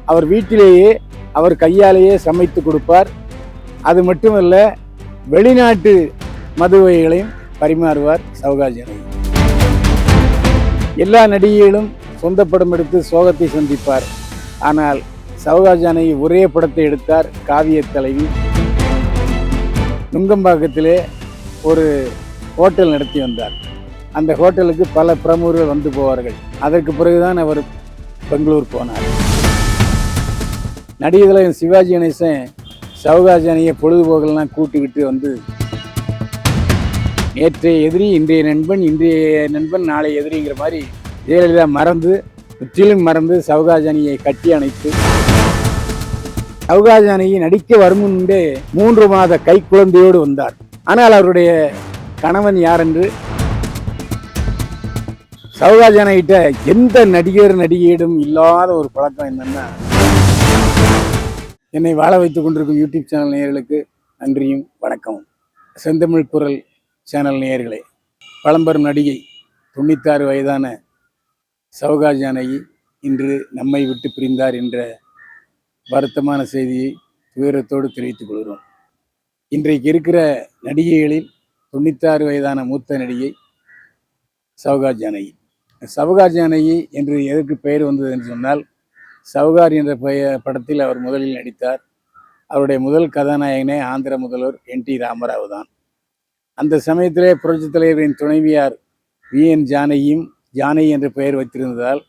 அவர் வீட்டிலேயே அவர் கையாலேயே சமைத்து கொடுப்பார். அது மட்டுமல்ல, வெளிநாட்டு மது வகைகளையும் பரிமாறுவார் சௌகார் ஜானகி. எல்லா நடிகைகளும் சொந்த படம் எடுத்து சோகத்தை சந்திப்பார். ஆனால் சௌகார் ஜானகி ஒரே படத்தை எடுத்தார். காவிய தலைவி. நுங்கம்பாக்கத்திலே ஒரு ஹோட்டல் நடத்தி வந்தார். அந்த ஹோட்டலுக்கு பல பிரமுகர்கள் வந்து போவார்கள். அதற்கு பிறகுதான் அவர் பெங்களூர் போனார். நடிகர் தலைவர் சிவாஜி கணேசன் சௌகார் ஜானகியை பொழுதுபோக்கெல்லாம் கூட்டிக்கிட்டு வந்து நேற்றைய எதிரி இன்றைய நண்பன், இன்றைய நண்பன் நாளை எதிரிங்கிற மாதிரி ஜெயலலிதா முற்றிலும் மறந்து சௌகார் ஜானகியை கட்டி அணைத்து, சௌகார் ஜானகி நடிக்க வரும் முன்பே 3 மாத கை குழந்தையோடு வந்தார். ஆனால் அவருடைய கணவன் யார் என்று சௌகார் ஜானகிட்ட எந்த நடிகையிடம் இல்லாத ஒரு பழக்கம் என்னன்னா, என்னை வாழ வைத்துக் கொண்டிருக்கும் யூடியூப் சேனல் நேயர்களுக்கு நன்றியும் வணக்கமும். செந்தமிழ் குரல் சேனல் நேயர்களே, பழம்பெரும் நடிகை 96 வயதான சௌகார் ஜானகி இன்று நம்மை விட்டு பிரிந்தார் என்ற வருத்தமான செய்தியை துயரத்தோடு தெரிவித்துக் கொள்கிறோம். இன்றைக்கு இருக்கிற நடிகைகளில் 96 வயதான மூத்த நடிகை சௌகார் ஜானகி. சௌகார் ஜானகி என்று எதற்கு பெயர் வந்தது என்று சொன்னால், சௌகார் என்ற படத்தில் அவர் முதலில் நடித்தார். அவருடைய முதல் கதாநாயகனே ஆந்திர முதல்வர் NT ராமராவ் தான். அந்த சமயத்திலே புரட்சித் தலைவரின் துணைவியார் VN ஜானகியும் ஜானகி என்ற பெயர் வைத்திருந்ததால்,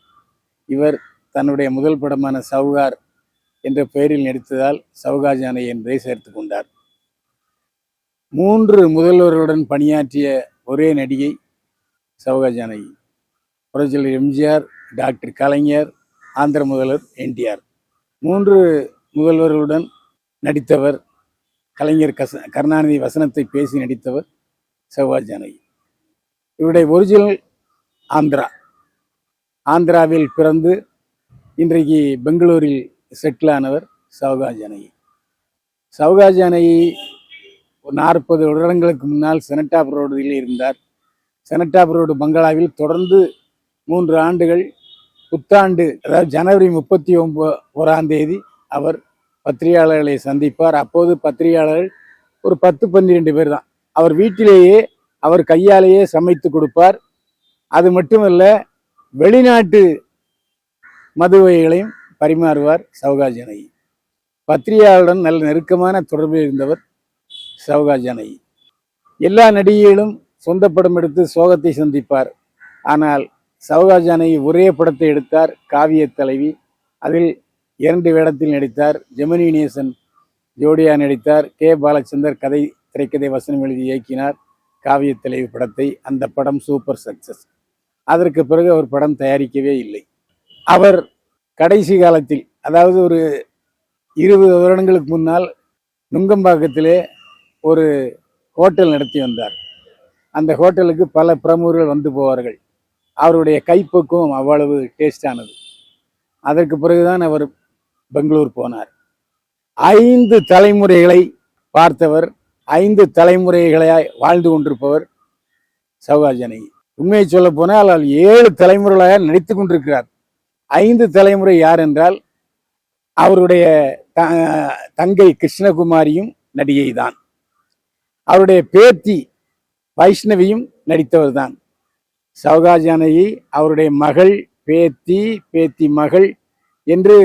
இவர் தன்னுடைய முதல் படமான சௌகார் என்ற பெயரில் நடித்ததால் சௌகார் ஜானகி என்பதை சேர்த்து கொண்டார். 3 முதல்வர்களுடன் பணியாற்றிய ஒரே நடிகை சௌகார் ஜானகி. புரட்சித் எம்ஜிஆர், டாக்டர் கலைஞர், ஆந்திர முதல்வர் NTR 3 முதல்வர்களுடன் நடித்தவர். கலைஞர் கருணாநிதி வசனத்தை பேசி நடித்தவர் சௌகார் ஜானகி. இவருடைய ஒரிஜினல் ஆந்திராவில் பிறந்து இன்றைக்கு பெங்களூரில் செட்டில் ஆனவர் சௌகார் ஜானகி. சௌகார் ஜானகி 40 வருடங்களுக்கு முன்னால் செனட்டாப் ரோடில் இருந்தார். செனட்டாப் ரோடு பங்களாவில் தொடர்ந்து 3 ஆண்டுகள் புத்தாண்டு, அதாவது ஜனவரி 31ஆம் தேதி அவர் பத்திரிகையாளர்களை சந்திப்பார். அப்போது பத்திரிகையாளர்கள் ஒரு 10-12 பேர் தான். அவர் வீட்டிலேயே அவர் கையாலேயே சமைத்து கொடுப்பார். அது மட்டுமல்ல, வெளிநாட்டு மது வகைகளையும் பரிமாறுவார் சௌகார் ஜானகி. பத்திரிகையாளருடன் நல்ல நெருக்கமான தொடர்பில் இருந்தவர் சௌகார் ஜானகி. எல்லா நடிகைகளும் சொந்த படம் எடுத்து சோகத்தை சந்திப்பார். ஆனால் சௌகார் ஜானகி ஒரே படத்தை எடுத்தார். காவிய தலைவி. அதில் 2 வேடத்தில் நடித்தார். ஜெமினி கணேசன் ஜோடியா நடித்தார். K. பாலச்சந்தர் திரைக்கதை வசனம் எழுதி இயக்கினார் காவிய தலைவி படத்தை. அந்த படம் சூப்பர் சக்சஸ். அதற்கு பிறகு அவர் படம் தயாரிக்கவே இல்லை. அவர் கடைசி காலத்தில், அதாவது ஒரு 20 வருடங்களுக்கு முன்னால் நுங்கம்பாக்கத்திலே ஒரு ஹோட்டல் நடத்தி வந்தார். அந்த ஹோட்டலுக்கு பல பிரமுகர்கள் வந்து போவார்கள். அவருடைய கைப்பக்குவம் அவ்வளவு டேஸ்டானது. அதற்கு பிறகுதான் அவர் பெங்களூர் போனார். 5 தலைமுறைகளை பார்த்தவர், 5 தலைமுறைகளாய் வாழ்ந்து கொண்டிருப்பவர் சௌகார் ஜானகி. உண்மையை சொல்ல போனால் 7 தலைமுறைகளாக நடித்து கொண்டிருக்கிறார். 5 தலைமுறை யார் என்றால், அவருடைய தங்கை கிருஷ்ணகுமாரியும் நடிகை தான். அவருடைய பேத்தி வைஷ்ணவியும் நடித்தவர் தான். சௌகார் ஜானகி அவருடைய மகள், பேத்தி மகள் என்று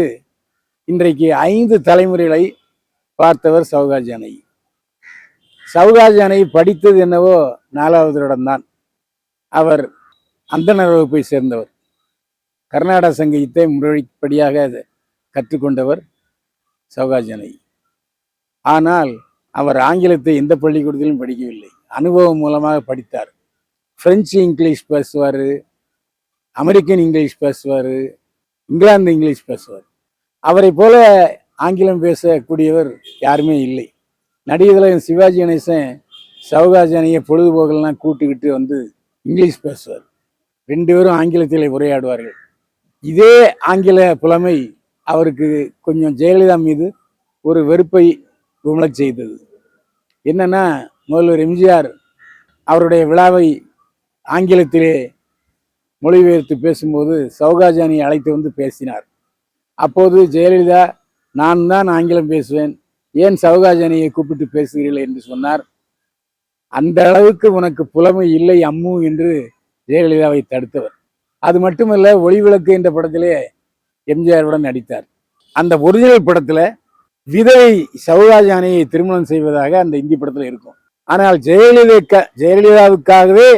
இன்றைக்கு 5 தலைமுறைகளை பார்த்தவர் சௌகார் ஜானகி. சௌகார் ஜானகி படித்தது என்னவோ 4வது இடம்தான். அவர் அந்தணர் வகுப்பை சேர்ந்தவர். கர்நாடக சங்கீதத்தை முறைப்படியாக கற்றுக்கொண்டவர் சௌகார் ஜானகி. ஆனால் அவர் ஆங்கிலத்தை எந்த பள்ளிக்கூடத்திலும் படிக்கவில்லை. அனுபவம் மூலமாக படித்தார். பிரெஞ்சு இங்கிலீஷ் பேசுவார், அமெரிக்கன் இங்கிலீஷ் பேசுவார், இங்கிலாந்து இங்கிலீஷ் பேசுவார். அவரை போல ஆங்கிலம் பேசக்கூடியவர் யாருமே இல்லை. நடிகர் தலைவர் சிவாஜி கணேசன் சௌகார் ஜானகியை பொழுதுபோக்கெல்லாம் கூட்டிக்கிட்டு வந்து இங்கிலீஷ் பேசுவார். 2 பேரும் ஆங்கிலத்தில் உரையாடுவார்கள். இதே ஆங்கில புலமை அவருக்கு கொஞ்சம் ஜெயலலிதா மீது ஒரு வெறுப்பை உமளச் செய்தது. என்னன்னா, முதல்வர் எம்ஜிஆர் அவருடைய விழாவை ஆங்கிலத்திலே மொழிபெயர்த்து பேசும்போது சௌகார் ஜானகியை அழைத்து வந்து பேசினார். அப்போது ஜெயலலிதா, நான் தான் ஆங்கிலம் பேசுவேன், ஏன் சௌகாஜனையை கூப்பிட்டு பேசுகிறீர்கள் என்று சொன்னார். அந்த அளவுக்கு உனக்கு புலமை இல்லை அம்மு என்று ஜெயலலிதாவை தடுத்தவர். அது மட்டுமல்ல, ஒளிவிளக்கு என்ற படத்திலே எம்ஜிஆருடன் நடித்தார். அந்த ஒரிஜினல் படத்துல விதவை சௌகாஜானையை திருமணம் செய்வதாக அந்த இந்தி படத்துல இருக்கும். ஆனால் ஜெயலலிதாவுக்காகவே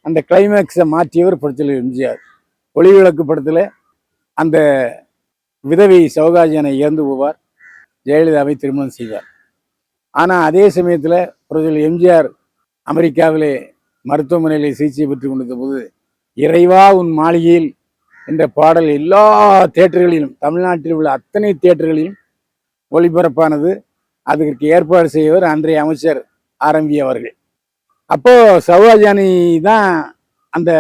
அந்த கிளைமேக்ஸை மாற்றியவர் படத்தில் எம்ஜிஆர். ஒளிவிளக்கு படத்துல அந்த விதவை சௌகாஜானை இறந்து போவார், ஜெயலலிதாவை திருமணம் செய்வார். ஆனால் அதே சமயத்தில் பிரதமர் எம்ஜிஆர் அமெரிக்காவிலே மருத்துவமனையில் சிகிச்சை பெற்றுக் கொண்டிருந்த போது, இறைவா உன் மாளிகையில் என்ற பாடல் எல்லா தியேட்டர்களிலும், தமிழ்நாட்டில் உள்ள அத்தனை தியேட்டர்களிலும் ஒளிபரப்பானது. அதற்கு ஏற்பாடு செய்தவர் அன்றைய அமைச்சர் ஆர்எம்பி அவர்கள். அப்போ சௌகாஜானி தான் அந்த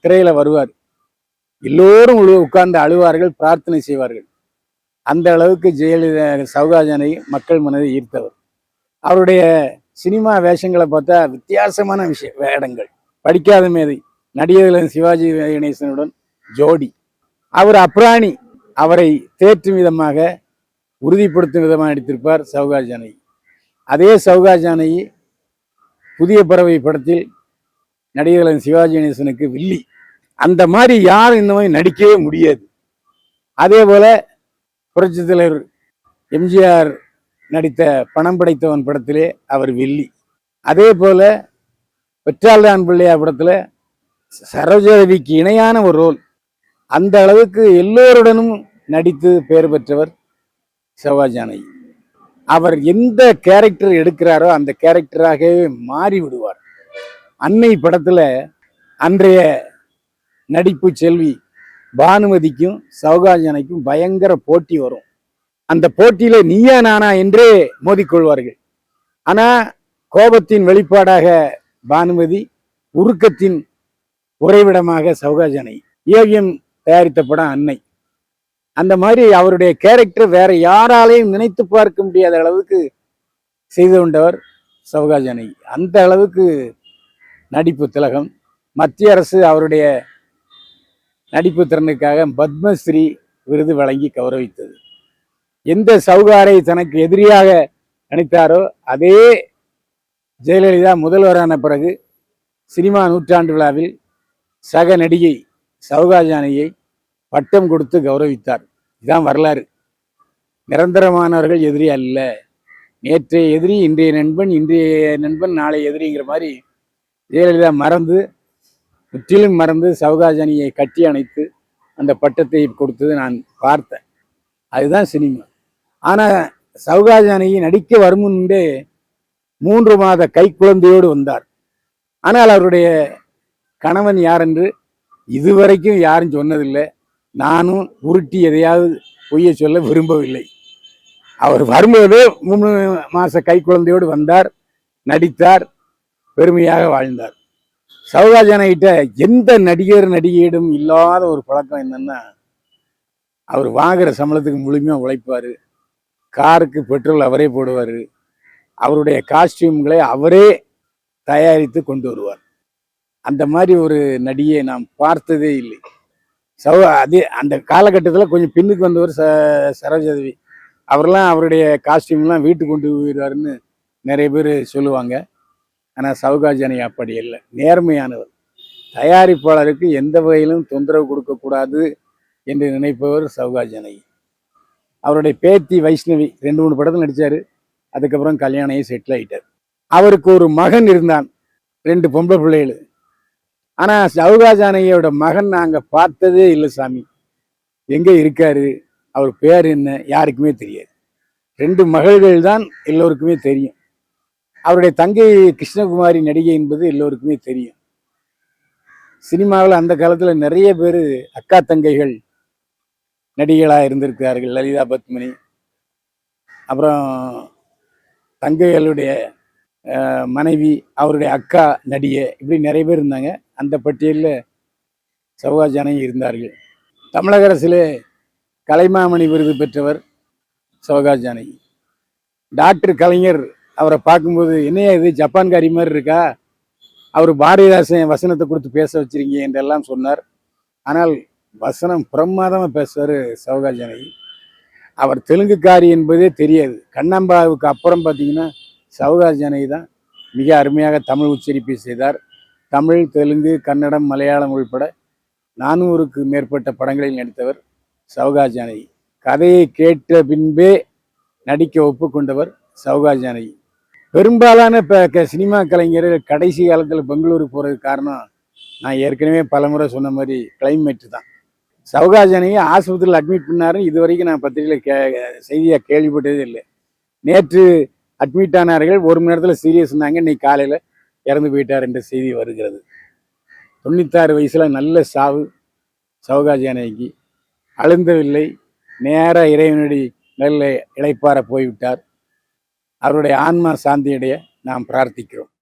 திரையில வருவார். எல்லோரும் உட்கார்ந்து அழுவார்கள், பிரார்த்தனை செய்வார்கள். அந்த அளவுக்கு ஜெயலலிதா சௌகாஜானை மக்கள் மனதை ஈர்த்தவர். அவருடைய சினிமா வேஷங்களை பார்த்தா வித்தியாசமான வேடங்கள். படிக்காத மேதை நடிகர்கள் சிவாஜி கணேசனுடன் ஜோடி. அவர் அப்ராணி, அவரை தேற்றும் விதமாக, உறுதிப்படுத்தும் விதமாக நடித்திருப்பார் சௌகாஜானை. அதே சௌகாஜானை புதிய பறவை படத்தில் நடிகர்கள் சிவாஜி கணேசனுக்கு வில்லி. அந்த மாதிரி யாரும் இந்த மாதிரி நடிக்கவே முடியாது. அதே போல புரட்சித் தலைவர் எம்ஜிஆர் நடித்த பணம் படைத்தவன் படத்திலே அவர் வில்லி. அதே போல பெற்றால்தான் பிள்ளையா படத்துல சரோஜாதேவிக்கு இணையான ஒரு ரோல். அந்த அளவுக்கு எல்லோருடனும் நடித்து பெயர் பெற்றவர் சௌகாஜானை. அவர் எந்த கேரக்டர் எடுக்கிறாரோ அந்த கேரக்டராகவே மாறி விடுவார். அன்னை படத்துல அன்றைய நடிப்பு செல்வி பானுமதிக்கும் சௌகாஜானைக்கும் பயங்கர போட்டி வரும். அந்த போட்டியில நீயா நானா என்றே மோதிக்கொள்வார்கள். ஆனா கோபத்தின் வெளிப்பாடாக பானுமதி, உருக்கத்தின் உறைவிடமாக சௌகாஜானை. ஏவிஎம் தயாரித்த படம் அன்னை. அந்த மாதிரி அவருடைய கேரக்டர் வேற யாராலையும் நினைத்து பார்க்க முடியாத அளவுக்கு செய்து கொண்டவர் சௌகாஜானை. அந்த அளவுக்கு நடிப்பு திலகம். மத்திய அரசு அவருடைய நடிப்பு திறனுக்காக பத்மஸ்ரீ விருது வழங்கி கௌரவித்தது. எந்த சௌகாரை தனக்கு எதிரியாக நினைத்தாரோ அதே ஜெயலலிதா முதல்வரான பிறகு சினிமா நூற்றாண்டு விழாவில் சக நடிகை சௌகாஜானையை பட்டம் கொடுத்து கௌரவித்தார். இதுதான் வரலாறு. நிரந்தரமானவர்கள் எதிரி அல்ல. நேற்றைய எதிரி இன்றைய நண்பன், இன்றைய நண்பன் நாளை எதிரிங்கிற மாதிரி ஜெயலலிதா முற்றிலும் மறந்து சௌகாஜானியை கட்டி அணைத்து அந்த பட்டத்தை கொடுத்தது நான் பார்த்தேன். அதுதான் சினிமா. ஆனால் சௌகாஜானியை நடிக்க வரும் முன்பே 3 மாத கை குழந்தையோடு வந்தார். ஆனால் அவருடைய கணவன் யார் என்று இதுவரைக்கும் யாரும் சொன்னதில்லை. நானும் உருட்டி எதையாவது பொய்ய சொல்ல விரும்பவில்லை. அவர் வரும்போது 3 மாச கை குழந்தையோடு வந்தார், நடித்தார், பெருமையாக வாழ்ந்தார். சௌகாஜானிகிட்ட எந்த நடிகர் நடிகையிடம் இல்லாத ஒரு பழக்கம் என்னன்னா, அவர் வாங்குற சம்பளத்துக்கு முழுமையா உழைப்பாரு. காருக்கு பெட்ரோல் அவரே போடுவார். அவருடைய காஸ்டியூம்களை அவரே தயாரித்து கொண்டு வருவார். அந்த மாதிரி ஒரு நடிகையை நாம் பார்த்ததே இல்லை. அதே அந்த காலகட்டத்தில் கொஞ்சம் பின்னுக்கு வந்தவர் சரோஜாதேவி. அவரெல்லாம் அவருடைய காஸ்டியூம்லாம் வீட்டுக்கு கொண்டு போயிடுவாருன்னு நிறைய பேர் சொல்லுவாங்க. ஆனால் சௌகாஜானி அப்படி இல்லை, நேர்மையானவர். தயாரிப்பாளருக்கு எந்த வகையிலும் தொந்தரவு கொடுக்கக்கூடாது என்று நினைப்பவர் சௌகாஜானி. அவருடைய பேத்தி வைஷ்ணவி 2-3 படத்தில் நடித்தார். அதுக்கப்புறம் கல்யாணையை செட்டில் ஆகிட்டார். அவருக்கு ஒரு மகன் இருந்தான், 2 பொம்பளை பிள்ளைகள். ஆனால் சௌகாஜானியோட மகன் நாங்கள் பார்த்ததே இல்லை சாமி. எங்கே இருக்காரு, அவர் பேர் என்ன, யாருக்குமே தெரியாது. 2 மகள்கள் தான் எல்லோருக்குமே தெரியும். அவருடைய தங்கை கிருஷ்ணகுமாரி நடிகை என்பது எல்லோருக்குமே தெரியும். சினிமாவில் அந்த காலத்தில் நிறைய பேர் அக்கா தங்கைகள் நடிகைகளாக இருந்திருக்கிறார்கள். லலிதா பத்மினி, அப்புறம் தங்கைகளுடைய மனைவி, அவருடைய அக்கா நடிகை, இப்படி நிறைய பேர் இருந்தாங்க. அந்த பட்டியலில் சௌகாஜானி இருந்தார்கள். தமிழக அரசிலே கலைமாமணி விருது பெற்றவர் சௌகாஜானி. டாக்டர் கலைஞர் அவரை பார்க்கும்போது, என்னையா இது ஜப்பான்காரி மாதிரி இருக்கா, அவர் பாரதிதாசன் வசனத்தை கொடுத்து பேச வச்சிருக்கீங்க என்றெல்லாம் சொன்னார். ஆனால் வசனம் பிரமாதமாக பேசுவார் சௌகாஜானி. அவர் தெலுங்குக்காரி என்பதே தெரியாது. கண்ணம்பாவுக்கு அப்புறம் பார்த்தீங்கன்னா சௌகார் ஜானகி தான் மிக அருமையாக தமிழ் உச்சரிப்பை செய்தார். தமிழ், தெலுங்கு, கன்னடம், மலையாளம் உள்பட 400க்கு மேற்பட்ட படங்களில் நடித்தவர் சௌகார் ஜானகி. கதையை கேட்ட பின்பே நடிக்க ஒப்புக்கொண்டவர் சௌகார் ஜானகி. பெரும்பாலான இப்போ சினிமா கலைஞர்கள் கடைசி காலத்தில் பெங்களூருக்கு போகிறதுக்கு காரணம் நான் ஏற்கனவே பலமுறை சொன்ன மாதிரி கிளைமேட்டு தான். சௌகார் ஜானகி ஆஸ்பத்திரியில் அட்மிட் பண்ணாருன்னு இது வரைக்கும் நான் பத்திரிகையில் செய்தியாக கேள்விப்பட்டதே இல்லை. நேற்று அட்மிட் ஆனார்கள், 1 மணி நேரத்தில் சீரியஸ் சொன்னாங்க, இன்னைக்கு காலையில் இறந்து போயிட்டார் என்ற செய்தி வருகிறது. 96 வயசில் நல்ல சாவு சௌகார் ஜானகிக்கு. அழுந்தவில்லை, நேராக இறைவனடி நல்ல இளைப்பார போய்விட்டார். அவருடைய ஆன்மா சாந்தியடைய நாம் பிரார்த்திக்கிறோம்.